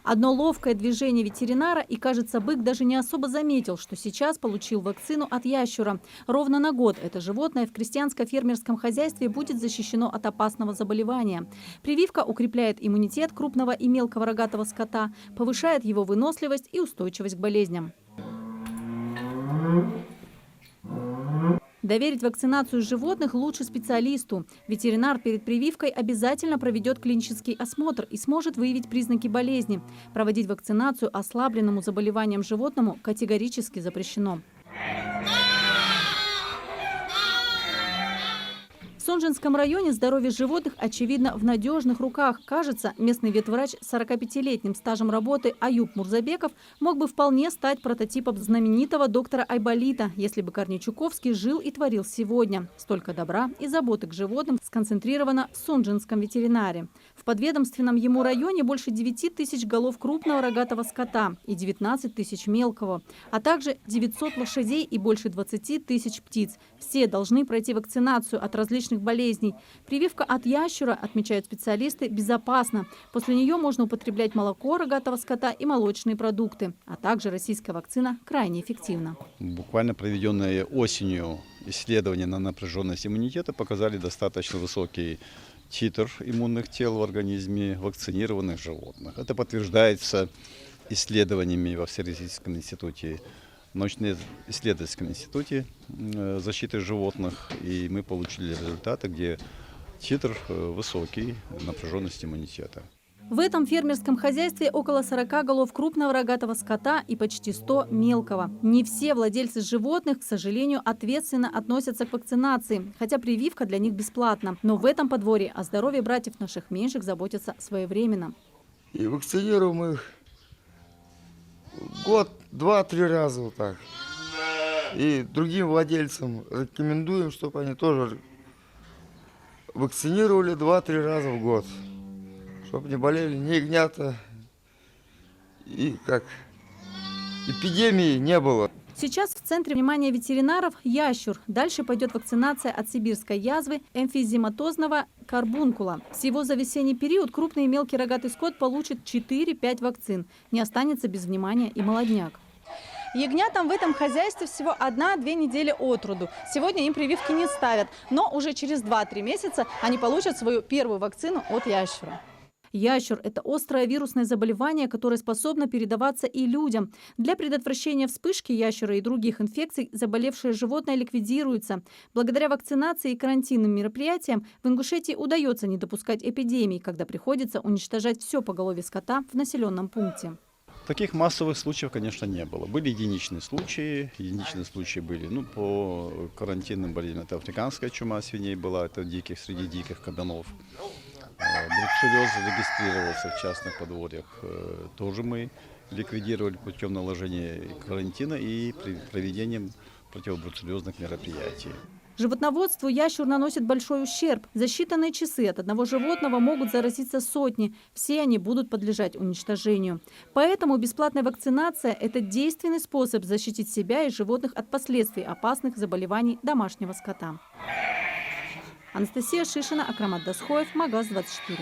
Одно ловкое движение ветеринара, и, кажется, бык даже не особо заметил, что сейчас получил вакцину от ящура. Ровно на год это животное в крестьянско-фермерском хозяйстве будет защищено от опасного заболевания. Прививка укрепляет иммунитет крупного и мелкого рогатого скота, повышает его выносливость и устойчивость к болезням. Доверить вакцинацию животных лучше специалисту. Ветеринар перед прививкой обязательно проведет клинический осмотр и сможет выявить признаки болезни. Проводить вакцинацию ослабленному заболеванием животному категорически запрещено. В Сунжинском районе здоровье животных, очевидно, в надежных руках. Кажется, местный ветврач с 45-летним стажем работы Аюб Мурзабеков мог бы вполне стать прототипом знаменитого доктора Айболита, если бы Корничуковский жил и творил сегодня. Столько добра и заботы к животным сконцентрировано в Сунжинском ветеринаре. В подведомственном ему районе больше 9 тысяч голов крупного рогатого скота и 19 тысяч мелкого, а также 900 лошадей и больше 20 тысяч птиц. Все должны пройти вакцинацию от различных болезней. Прививка от ящура, отмечают специалисты, безопасна. После нее можно употреблять молоко рогатого скота и молочные продукты. А также российская вакцина крайне эффективна. Буквально проведенные осенью исследования на напряженность иммунитета показали достаточно высокий титр иммунных тел в организме вакцинированных животных. Это подтверждается исследованиями во Всероссийском институте, научно-исследовательском институте защиты животных, и мы получили результаты, где титр высокий напряженности иммунитета. В этом фермерском хозяйстве около 40 голов крупного рогатого скота и почти 100 мелкого. Не все владельцы животных, к сожалению, ответственно относятся к вакцинации, хотя прививка для них бесплатна. Но в этом подворье о здоровье братьев наших меньших заботятся своевременно. И вакцинируем их год, 2-3 раза вот так. И другим владельцам рекомендуем, чтобы они тоже вакцинировали 2-3 раза в год. Чтобы не болели ни ягнята, и как эпидемии не было. Сейчас в центре внимания ветеринаров ящур. Дальше пойдет вакцинация от сибирской язвы, эмфизематозного карбункула. Всего за весенний период крупный и мелкий рогатый скот получит 4-5 вакцин. Не останется без внимания и молодняк. Ягнятам в этом хозяйстве всего 1-2 недели от роду. Сегодня им прививки не ставят, но уже через 2-3 месяца они получат свою первую вакцину от ящура. Ящур – это острое вирусное заболевание, которое способно передаваться и людям. Для предотвращения вспышки ящура и других инфекций заболевшее животное ликвидируется. Благодаря вакцинации и карантинным мероприятиям в Ингушетии удается не допускать эпидемий, когда приходится уничтожать все поголовье скота в населенном пункте. Таких массовых случаев, конечно, не было. Были единичные случаи были по карантинным болезням. Это африканская чума свиней была, это среди диких кабанов. Бруцеллез зарегистрировался в частных подворьях. Тоже мы ликвидировали путем наложения карантина и проведением противобруцеллезных мероприятий. Животноводству ящур наносит большой ущерб. За считанные часы от одного животного могут заразиться сотни. Все они будут подлежать уничтожению. Поэтому бесплатная вакцинация – это действенный способ защитить себя и животных от последствий опасных заболеваний домашнего скота. Анастасия Шишина, Акрамат Дасхоев, Магаз 24.